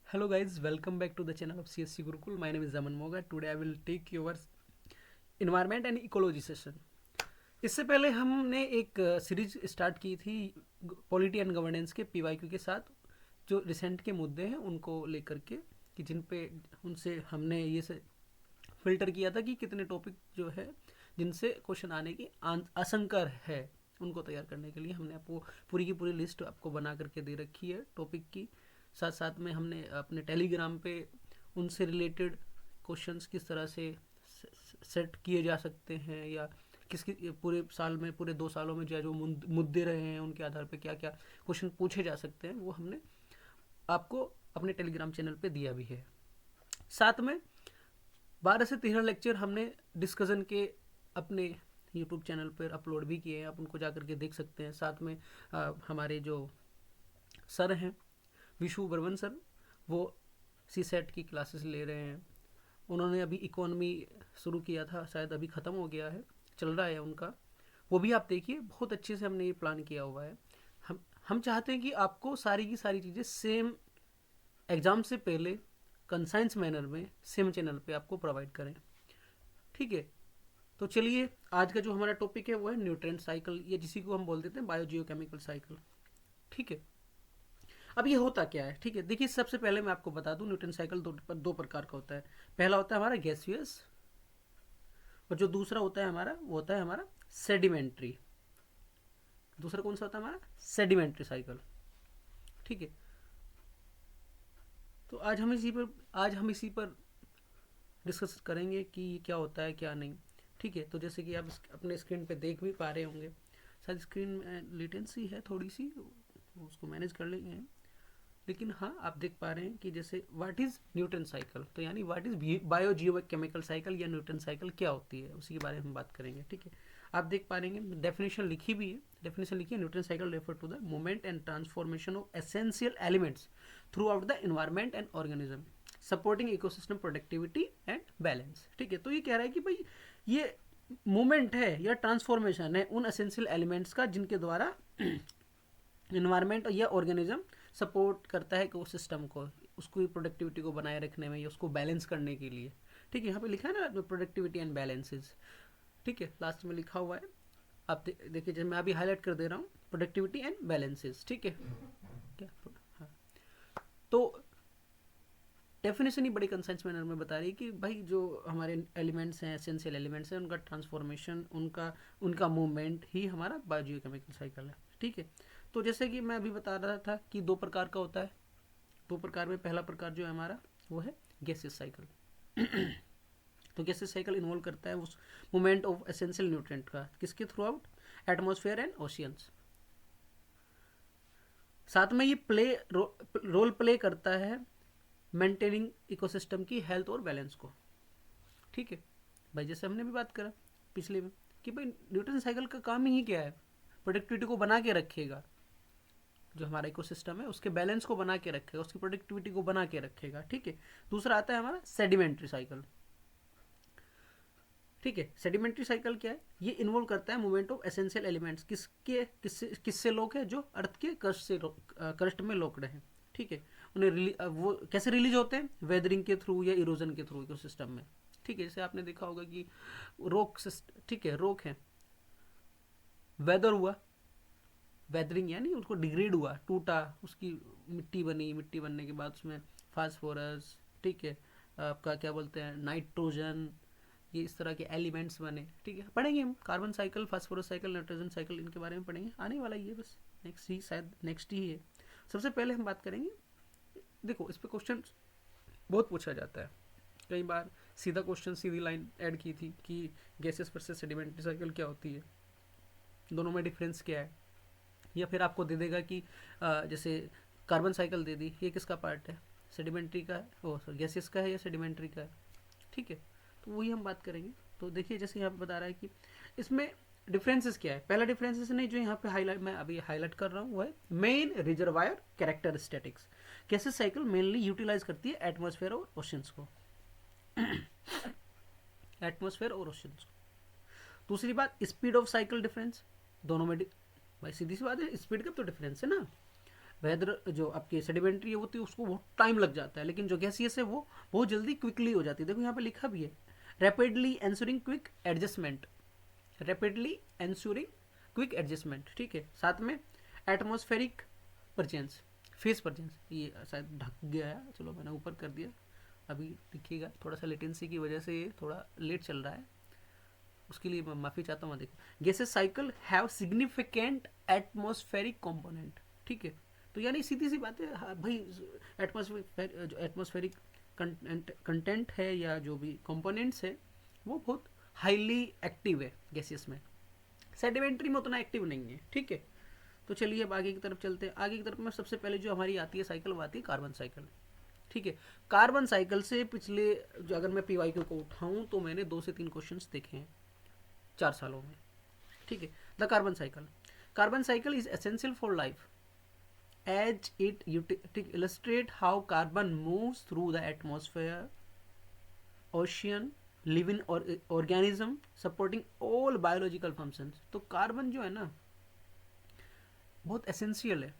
Hello guys, welcome back to the channel of CSC Gurukul. My name is Zaman Moga. Today I will take your environment and ecology session. इससे पहले हमने एक series start की थी polity and governance के PYQ के साथ, जो रिसेंट के मुद्दे हैं उनको लेकर के, कि जिन पे उनसे हमने ये से फिल्टर किया था कि कितने टॉपिक जो है जिनसे क्वेश्चन आने की आशंका है, उनको तैयार करने के लिए हमने आपको पूरी की पूरी लिस्ट आपको बना करके दे रखी है टॉपिक की। साथ साथ में हमने अपने टेलीग्राम पे उनसे रिलेटेड क्वेश्चंस किस तरह से सेट किए जा सकते हैं, या किसकी पूरे साल में, पूरे 2 सालों में जो मुद्दे रहे हैं उनके आधार पे क्या क्या क्वेश्चन पूछे जा सकते हैं, वो हमने आपको अपने टेलीग्राम चैनल पे दिया भी है। साथ में 12 से 13 लेक्चर हमने डिस्कशन के अपने यूट्यूब चैनल पर अपलोड भी किए हैं, आप उनको जा करके देख सकते हैं। साथ में हमारे जो सर हैं विशु बर्मन सर, वो सी सेट की क्लासेस ले रहे हैं। उन्होंने अभी इकोनॉमी शुरू किया था, शायद अभी ख़त्म हो गया है, चल रहा है उनका, वो भी आप देखिए। बहुत अच्छे से हमने ये प्लान किया हुआ है। हम चाहते हैं कि आपको सारी की सारी चीज़ें सेम एग्ज़ाम से पहले कंसाइंस मैनर में सेम चैनल पे आपको प्रोवाइड करें, ठीक है। तो चलिए, आज का जो हमारा टॉपिक है वो है न्यूट्रिएंट साइकिल, या जिसी को हम बोल देते हैं बायोजियोकेमिकल साइकिल, ठीक है। अब ये होता क्या है, ठीक है। देखिए, सबसे पहले मैं आपको बता दूं, न्यूटन साइकिल दो प्रकार का होता है। पहला होता है हमारा गैसियस, और जो दूसरा होता है हमारा, वो होता है हमारा सेडिमेंट्री। दूसरा कौन सा होता है हमारा? सेडिमेंट्री साइकिल, ठीक है। तो आज हम इसी पर डिस्कस करेंगे कि ये क्या होता है क्या नहीं, ठीक है। तो जैसे कि आप अपने स्क्रीन पे देख भी पा रहे होंगे, शायद स्क्रीन में लेटेंसी है थोड़ी सी, उसको मैनेज कर लेंगे। लेकिन हाँ, आप देख पा रहे हैं कि जैसे व्हाट इज़ न्यूटन साइकिल, तो यानी व्हाट इज़ बायोजियोकेमिकल साइकिल या न्यूटन साइकिल क्या होती है, उसी के बारे में हम बात करेंगे, ठीक है। आप देख पा रहे हैं डेफिनेशन लिखी भी है। डेफिनेशन लिखी है, nutrient cycle refer to the movement and transformation of essential elements throughout the environment and organism, supporting ecosystem productivity and balance, ठीक है। तो ये कह रहा है कि भाई ये मूवमेंट है या ट्रांसफॉर्मेशन है उन एसेंशियल एलिमेंट्स का जिनके द्वारा इन्वायरमेंट या ऑर्गेनिज्म सपोर्ट करता है इकोसिस्टम को, उसकी प्रोडक्टिविटी को बनाए रखने में या उसको बैलेंस करने के लिए, ठीक है। यहाँ पे लिखा है ना प्रोडक्टिविटी एंड बैलेंसेस, ठीक है, लास्ट में लिखा हुआ है। आप देखिए, जैसे मैं अभी हाईलाइट कर दे रहा हूँ, प्रोडक्टिविटी एंड बैलेंसेस, ठीक है। क्या? हाँ। तो डेफिनेशन ही बड़ी कंसाइंस मैनर में बता रही है कि भाई जो हमारे एलिमेंट्स हैं, एसेंशियल एलिमेंट्स हैं, उनका ट्रांसफॉर्मेशन, उनका मूवमेंट ही हमारा बायोजियोकेमिकल साइकिल है, ठीक है। तो जैसे कि मैं अभी बता रहा था कि दो प्रकार का होता है। दो प्रकार में पहला प्रकार जो है हमारा, वो है गैसियस साइकिल। तो गैसियस साइकिल इन्वॉल्व करता है उस मूवमेंट ऑफ एसेंशियल न्यूट्रिएंट का, किसके through out? Atmosphere and oceans. साथ में ये रोल प्ले करता है मेंटेनिंग इकोसिस्टम की हेल्थ और बैलेंस को, ठीक है। भाई जैसे हमने भी बात करा पिछले में कि भाई न्यूटन साइकिल का काम ही क्या है? प्रोडक्टिविटी को बना के रखेगा, जो हमारा इकोसिस्टम है उसके बैलेंस को बना के रखेगा, उसकी प्रोडक्टिविटी को बना के रखेगा, ठीक है। दूसरा आता है हमारा सेडिमेंट्री साइकिल, ठीक है। सेडिमेंट्री साइकिल क्या है? ये इन्वॉल्व करता है मूवमेंट ऑफ एसेंशियल एलिमेंट्स, किससे लोग हैं? जो अर्थ के क्रस्ट में लोकड हैं, ठीक है। वो कैसे रिलीज होते हैं? वेदरिंग के थ्रू या इरोजन के थ्रू इकोसिस्टम में, ठीक है। जैसे आपने देखा होगा कि रोक, ठीक है, रोक है, वेदर हुआ, वेदरिंग यानी उसको डिग्रेड हुआ, टूटा, उसकी मिट्टी बनी, मिट्टी बनने के बाद उसमें फास्फोरस, ठीक है, आपका क्या बोलते हैं, नाइट्रोजन, ये इस तरह के एलिमेंट्स बने, ठीक है। पढ़ेंगे हम carbon cycle, phosphorus cycle, nitrogen cycle, इनके बारे में पढ़ेंगे, आने वाला ही है, बस नेक्स्ट ही, शायद नेक्स्ट ही है। सबसे पहले हम बात करेंगे, देखो इस पर क्वेश्चन बहुत पूछा जाता है कई बार। सीधा क्वेश्चन, सीधी लाइन ऐड की थी कि गैसेस वर्सेस सेडिमेंट्री साइकिल क्या होती है, दोनों में डिफरेंस क्या है। या फिर आपको दे देगा कि जैसे कार्बन साइकिल दे दी, ये किसका पार्ट है? सेडिमेंट्री का है, ओ सॉरी गैसेस का है या सेडिमेंट्री का है, ठीक है। तो वही हम बात करेंगे। तो देखिए, जैसे यहाँ पे बता रहा है कि इसमें डिफरेंसेस क्या है। पहला डिफरेंसेस नहीं, जो यहाँ पे हाईलाइट, मैं अभी हाईलाइट कर रहा हूँ, वो है मेन रिजर्वायर कैरेक्टरिस्टिक्स। कैसे साइकिल मेनली यूटिलाइज करती है एटमॉस्फेयर और ओशंस को, एटमॉस्फेयर और ओशंस को। दूसरी बात, स्पीड ऑफ साइकिल डिफरेंस, दोनों में भाई सीधी सी बात है, स्पीड का तो डिफरेंस है ना। वेदर जो आपकी सेडिमेंट्री है वो तो उसको बहुत टाइम लग जाता है, लेकिन जो गैसियस है वो बहुत जल्दी क्विकली हो जाती है। देखो यहाँ पे लिखा भी है, rapidly ensuring quick adjustment, rapidly ensuring quick adjustment, ठीक है। साथ में एटमॉस्फेरिक परचेंस, फेस परचेंस, ये शायद ढक गया है, चलो मैंने ऊपर कर दिया, अभी दिखिएगा, थोड़ा सा लेटेंसी की वजह से ये थोड़ा लेट चल रहा है, उसके लिए मैं माफ़ी चाहता हूँ। देखो gases cycle have significant atmospheric component, ठीक है। तो यानी सीधी सी बात है, हाँ भाई, एटमॉस्फेयर जो एटमॉस्फेरिक कंटेंट है या जो भी कंपोनेंट्स है वो बहुत हाईली एक्टिव है गैसेस में, सेडिमेंट्री में उतना एक्टिव नहीं है, ठीक है। तो चलिए अब आगे की तरफ चलते हैं। आगे की तरफ में सबसे पहले जो हमारी आती है साइकिल वो आती है कार्बन साइकिल, ठीक है। कार्बन साइकिल से पिछले जो अगर मैं पीवाईक्यू को उठाऊं तो मैंने 2 से 3 क्वेश्चंस देखे हैं 4 सालों में, ठीक है। The carbon cycle, carbon cycle is essential for life as it illustrate how carbon moves through the atmosphere, ocean, living organism supporting all biological functions। तो कार्बन जो है ना बहुत एसेंशियल है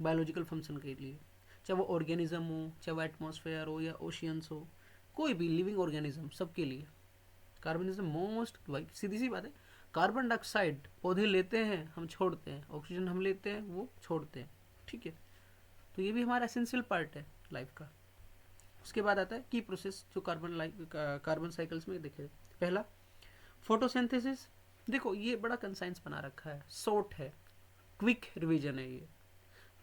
बायोलॉजिकल फंक्शन के लिए, चाहे वो ऑर्गेनिज्म हो, चाहे वो एटमॉस्फेयर हो या ओशियंस हो, कोई भी लिविंग ऑर्गेनिज्म, सबके लिए कार्बन इज द मोस्ट। भाई सीधी सी बात है, कार्बन डाइऑक्साइड पौधे लेते हैं, हम छोड़ते हैं, ऑक्सीजन हम लेते हैं, वो छोड़ते हैं, ठीक है। तो ये भी हमारा एसेंशियल पार्ट है लाइफ का। उसके बाद आता है की प्रोसेस जो कार्बन साइकिल्स में देखे। पहला फोटोसिंथेसिस, देखो ये बड़ा कंसाइंस बना रखा है, शॉर्ट है, क्विक रिवीजन है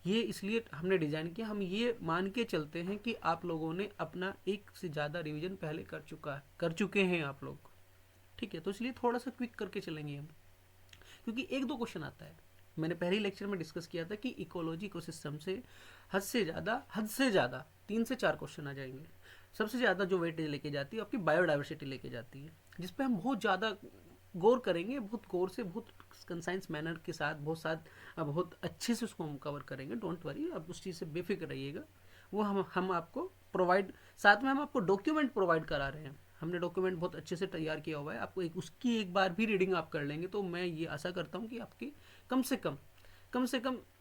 ये इसलिए हमने डिजाइन किया, हम ये मान के चलते हैं कि आप लोगों ने अपना एक से ज़्यादा रिवीजन पहले कर चुके हैं आप लोग, ठीक है। तो इसलिए थोड़ा सा क्विक करके चलेंगे हम, क्योंकि 1-2 क्वेश्चन आता है। मैंने पहले लेक्चर में डिस्कस किया था कि इकोलॉजी इकोसिस्टम से हद से ज़्यादा 3 से 4 क्वेश्चन आ जाएंगे। सबसे ज़्यादा जो वेटेज लेके जाती है आपकी बायोडाइवर्सिटी लेके जाती है, जिस पे हम बहुत ज़्यादा गौर करेंगे, बहुत गौर से, बहुत कंसाइंस मैनर के साथ, बहुत अच्छे से उसको हम कवर करेंगे। डोंट वरी, आप उस चीज़ से बेफिक्र रहिएगा। वो हम आपको प्रोवाइड, साथ में हम आपको डॉक्यूमेंट प्रोवाइड करा रहे हैं। हमने डॉक्यूमेंट बहुत अच्छे से तैयार किया हुआ है, आपको उसकी एक बार भी रीडिंग आप कर लेंगे तो मैं ये आशा करता हूँ कि आपकी कम से कम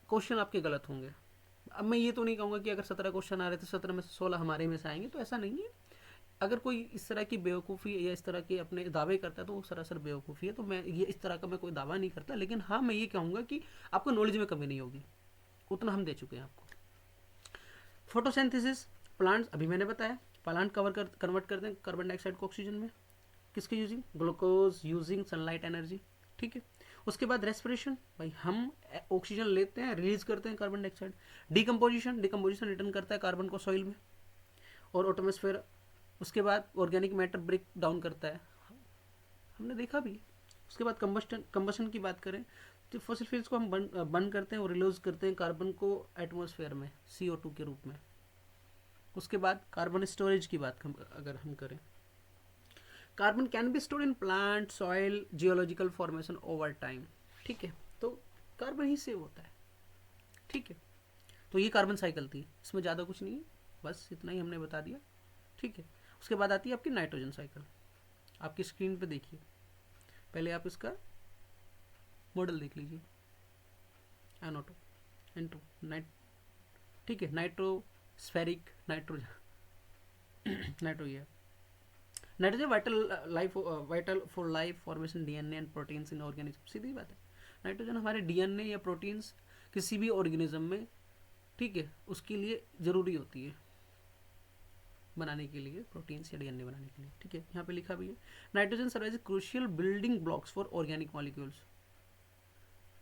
क्वेश्चन आपके गलत होंगे। अब मैं ये तो नहीं कहूँगा कि अगर 17 क्वेश्चन आ रहे थे 17 में से 16 हमारे में से आएंगे, तो ऐसा नहीं है। अगर कोई इस तरह की बेवकूफ़ी या इस तरह के अपने दावे करता है तो वो सरासर बेवकूफ़ी है। तो मैं ये इस तरह का मैं कोई दावा नहीं करता, लेकिन हाँ मैं ये कहूँगा कि आपको नॉलेज में कमी नहीं होगी, उतना हम दे चुके हैं आपको। फोटोसिंथेसिस, प्लांट्स अभी मैंने बताया, प्लांट कन्वर्ट करते हैं कार्बन डाइऑक्साइड को ऑक्सीजन में, किसके using, glucose using sunlight energy, ठीक है। उसके बाद रेस्पिरेशन, भाई हम ऑक्सीजन लेते हैं, रिलीज करते हैं कार्बन डाइऑक्साइड। डिकम्पोजिशन रिटर्न करता है कार्बन को सॉइल में और एटमॉस्फेयर। उसके बाद ऑर्गेनिक मैटर ब्रेक डाउन करता है, हमने देखा भी। उसके बाद कंबशन की बात करें तो फॉसिल फ्यूल्स को हम बर्न करते हैं और रिलीज करते हैं कार्बन को एटमॉस्फेयर में CO2 के रूप में। उसके बाद कार्बन स्टोरेज की बात अगर हम करें, carbon can be stored in plant, soil, geological formation over time, ठीक है। तो कार्बन ही सेव होता है, ठीक है। तो ये कार्बन साइकिल थी, इसमें ज़्यादा कुछ नहीं है, बस इतना ही हमने बता दिया, ठीक है। उसके बाद आती है आपकी नाइट्रोजन साइकिल। आपकी स्क्रीन पे देखिए, पहले आप इसका मॉडल देख लीजिए, एनोटो एंटो नाइट, ठीक है। नाइट्रोस्फेरिक nitrogen vital for life formation DNA and proteins in organism. सीधी बात है, नाइट्रोजन हमारे DNA या प्रोटीन्स किसी भी ऑर्गेनिज्म में, ठीक है, उसके लिए ज़रूरी होती है बनाने के लिए, प्रोटीन्स या DNA बनाने के लिए, ठीक है। यहाँ पे लिखा भी है, nitrogen serve as crucial building blocks for organic molecules,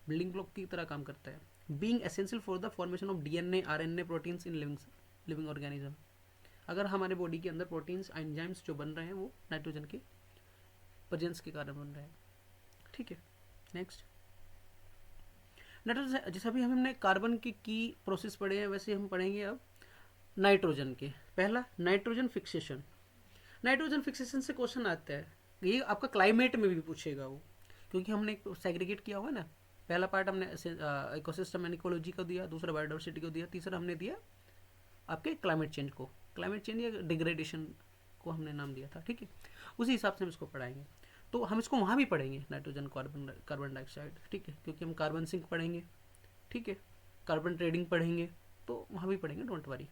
building block की तरह काम करता है। Being essential for the formation of DNA RNA proteins in living organism. अगर हमारे बॉडी के अंदर प्रोटीन्स एंजाइम्स जो बन रहे हैं वो नाइट्रोजन के प्रेजेंस के कारण बन रहे हैं, ठीक है। नेक्स्ट, नाइट्रोजन, जैसा भी हमने कार्बन की प्रोसेस पढ़े हैं वैसे हम पढ़ेंगे अब नाइट्रोजन के। पहला नाइट्रोजन फिक्सेशन, नाइट्रोजन फिक्सेशन से क्वेश्चन आता है, ये आपका क्लाइमेट में भी पूछेगा वो, क्योंकि हमने सेग्रीगेट किया हुआ है ना। पहला पार्ट हमने इकोसिस्टम एंड इकोलॉजी को दिया, दूसरा बायोडाइवर्सिटी को दिया, तीसरा हमने दिया आपके क्लाइमेट चेंज को, क्लाइमेट चेंज या डिग्रेडेशन को हमने नाम दिया था, ठीक है। उसी हिसाब से हम इसको पढ़ाएंगे, तो हम इसको वहाँ भी पढ़ेंगे नाइट्रोजन कार्बन डाइऑक्साइड, ठीक है, क्योंकि हम कार्बन सिंक पढ़ेंगे, ठीक है। कार्बन ट्रेडिंग पढ़ेंगे तो वहाँ भी पढ़ेंगे, डोंट वरी,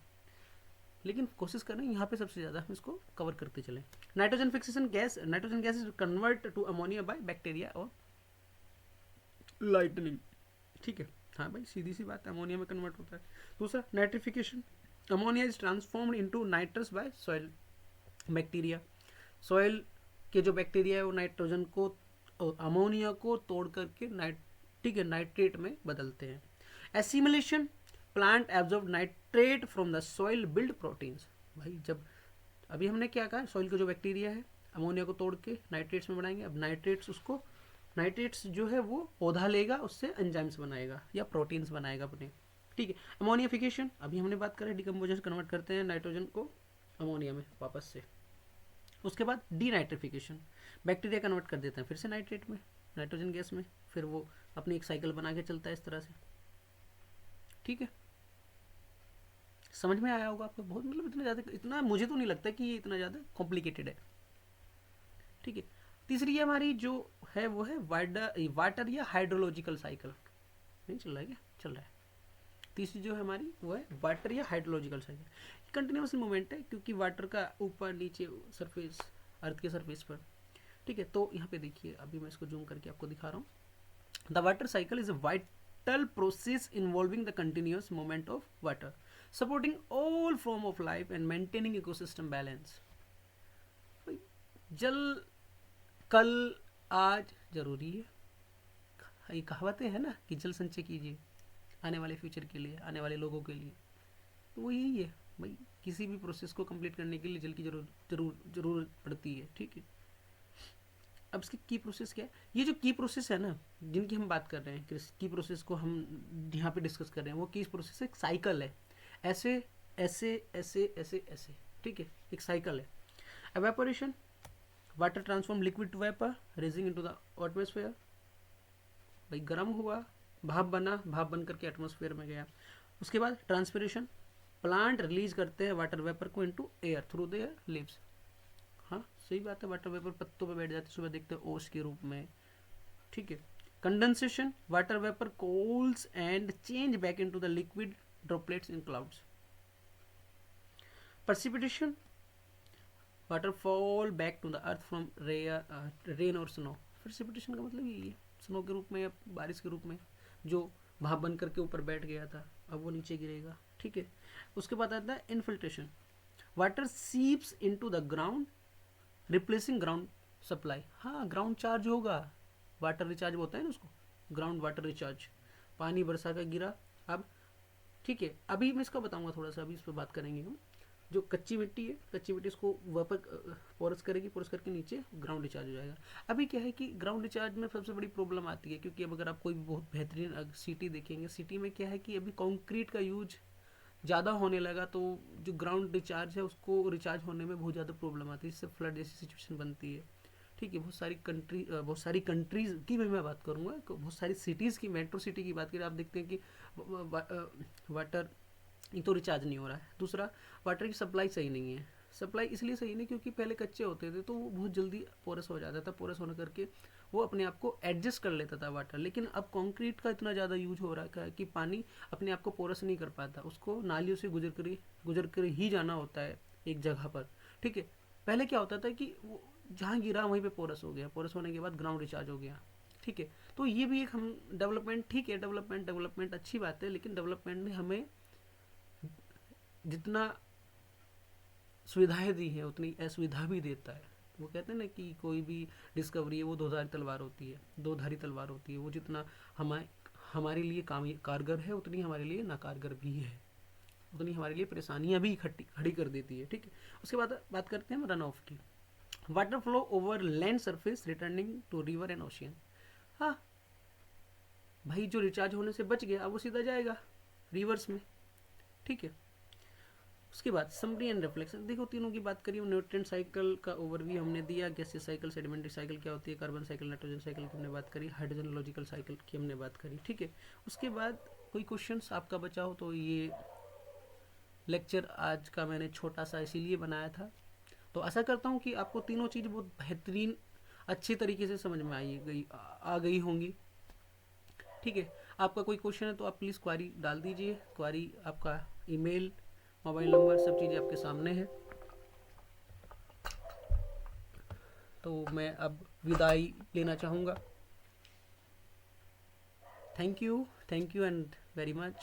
लेकिन कोशिश करें यहाँ पे सबसे ज़्यादा हम इसको कवर करते चलें। Nitrogen fixation gas, nitrogen gas is convert to ammonia by bacteria और लाइटनिंग, ठीक है। हाँ भाई, सीधी सी बात है, अमोनिया में कन्वर्ट होता है। दूसरा nitrification, ammonia is transformed into nitrous by soil bacteria, soil के जो बैक्टीरिया है वो नाइट्रोजन को, अमोनिया को तोड़ करके ठीक है, नाइट्रेट में बदलते हैं। Assimilation, plant absorb nitrate from the soil build proteins. भाई जब अभी हमने क्या कहा, सॉइल का जो बैक्टीरिया है अमोनिया को तोड़ के नाइट्रेट्स में बनाएंगे, अब नाइट्रेट्स जो है वो पौधा लेगा, उससे एंजाइम्स बनाएगा या प्रोटीन्स बनाएगा अपने, ठीक है। अमोनियाफिकेशन, अभी हमने बात करें डिकम्पोजन, कन्वर्ट करते हैं नाइट्रोजन को अमोनिया में वापस से। उसके बाद डीनाइट्रिफिकेशन, बैक्टीरिया कन्वर्ट कर देते हैं फिर से नाइट्रेट में, नाइट्रोजन गैस में, फिर वो अपनी एक साइकिल बना के चलता है इस तरह से, ठीक है। समझ में आया होगा आपको, बहुत मतलब इतना ज़्यादा, इतना मुझे तो नहीं लगता कि ये इतना ज़्यादा कॉम्प्लिकेटेड है, ठीक है। तीसरी हमारी जो है वो है वाटर या हाइड्रोलॉजिकल साइकिल, नहीं चल रहा है क्या, चल रहा है। तीसरी जो है हमारी वो है वाटर या हाइड्रोलॉजिकल साइकिल, कंटिन्यूस मूवमेंट है क्योंकि वाटर का ऊपर नीचे सरफेस, अर्थ के सरफेस पर, ठीक है। तो यहाँ पे देखिए, अभी मैं इसको जूम करके आपको दिखा रहा हूँ। The water cycle is a vital process involving the continuous movement of water, supporting all form of life and maintaining ecosystem balance. जल कल आज जरूरी है, ये कहावतें हैं ना कि जल संचय कीजिए आने वाले फ्यूचर के लिए, आने वाले लोगों के लिए, तो वो यही है भाई, किसी भी प्रोसेस को कंप्लीट करने के लिए जल की जरूरत पड़ती है, ठीक है। अब इसकी की प्रोसेस क्या है, ये जो की प्रोसेस है ना जिनकी हम बात कर रहे हैं, की प्रोसेस को हम यहाँ पे डिस्कस कर रहे हैं, वो की प्रोसेस एक साइकिल है, ऐसे ऐसे ऐसे ऐसे ऐसे, ठीक है, एक साइकिल है। Evaporation, water transform liquid to vapour raising into the atmosphere, भाई गर्म हुआ, भाप बना, भाप बन करके एटमॉस्फेयर में गया। उसके बाद ट्रांसपिरेशन, प्लांट रिलीज करते हैं वाटर वेपर को into air through their leaves, हाँ सही बात है, वाटर वेपर पत्तों पे बैठ जाते हैं, सुबह देखते हैं ओस के रूप में, ठीक है। Condensation, water vapour cools and change back into the liquid droplets in clouds. precipitation, water fall back to the earth from rain और स्नो। precipitation का मतलब यही है, स्नो के रूप में या बारिश के रूप में, जो भाप बन करके ऊपर बैठ गया था अब वो नीचे गिरेगा, ठीक है। उसके बाद आता है infiltration, water seeps into the ground replacing ground supply. हाँ, ग्राउंड चार्ज होगा, वाटर रिचार्ज होता है ना उसको, ग्राउंड वाटर रिचार्ज, पानी बरसा का गिरा, अब ठीक है। अभी मैं इसका बताऊंगा थोड़ा सा, अभी इस पर बात करेंगे हम। जो कच्ची मिट्टी है, कच्ची मिट्टी इसको वापर पोरस करेगी, पोरस करके नीचे ग्राउंड रिचार्ज हो जाएगा। अभी क्या है कि ग्राउंड रिचार्ज में सबसे बड़ी प्रॉब्लम आती है, क्योंकि अब अगर आप कोई बहुत बेहतरीन सिटी देखेंगे, सिटी में क्या है कि अभी कंक्रीट का यूज ज़्यादा होने लगा, तो जो ग्राउंड रिचार्ज है उसको रिचार्ज होने में बहुत ज़्यादा प्रॉब्लम आती है, इससे फ्लड जैसी सिचुएशन बनती है, ठीक है। बहुत सारी कंट्रीज़ की भी मैं बात करूँगा, बहुत सारी सिटीज़ की, मेट्रो सिटी की बात करें, आप देखते हैं कि वाटर एक तो रिचार्ज नहीं हो रहा है, दूसरा वाटर की सप्लाई सही नहीं है। सप्लाई इसलिए सही नहीं क्योंकि पहले कच्चे होते थे तो वो बहुत जल्दी पोरस हो जाता था, पोरस होने करके वो अपने आप को एडजस्ट कर लेता था वाटर, लेकिन अब कंक्रीट का इतना ज़्यादा यूज हो रहा है कि पानी अपने आप को पोरस नहीं कर पाता, उसको नालियों से गुजर कर ही जाना होता है एक जगह पर, ठीक है। पहले क्या होता था कि वो जहाँ गिरा वहीं पे पोरस हो गया, पोरस होने के बाद ग्राउंड रिचार्ज हो गया, ठीक है। तो ये भी एक हम डेवलपमेंट, ठीक है, डेवलपमेंट अच्छी बात है, लेकिन डेवलपमेंट ने हमें जितना सुविधाएं दी हैं उतनी असुविधा भी देता है। वो कहते हैं ना कि कोई भी डिस्कवरी है वो दो धारी तलवार होती है, वो जितना हमारे लिए कारगर है उतनी हमारे लिए नाकारगर भी है, उतनी हमारे लिए परेशानियां भी खड़ी कर देती है, ठीक है। उसके बाद बात करते हैं रन ऑफ की, water flow over land surface returning to river and ocean. हाँ भाई, जो रिचार्ज होने से बच गया अब वो सीधा जाएगा रिवर्स में, ठीक है। उसके बाद समरी एंड रिफ्लेक्शन, देखो तीनों की बात करी, न्यूट्रिएंट साइकिल का ओवरव्यू हमने दिया, गैसीय साइकिल, सेडिमेंट्री साइकिल क्या होती है, कार्बन साइकिल, नाइट्रोजन साइकिल की हमने बात करी, हाइड्रोजनोलॉजिकल साइकिल की हमने बात करी, ठीक है। उसके बाद कोई क्वेश्चंस आपका बचा हो तो ये लेक्चर आज का मैंने छोटा सा इसीलिए बनाया था, तो आशा करता हूँ कि आपको तीनों चीज़ बहुत बेहतरीन अच्छे तरीके से समझ में आ गई होंगी, ठीक है। आपका कोई क्वेश्चन है तो आप प्लीज़ क्वारी डाल दीजिए। क्वारी, आपका ईमेल, मोबाइल नंबर, सब चीज़ें आपके सामने है। तो मैं अब विदाई लेना चाहूँगा। Thank you and very much.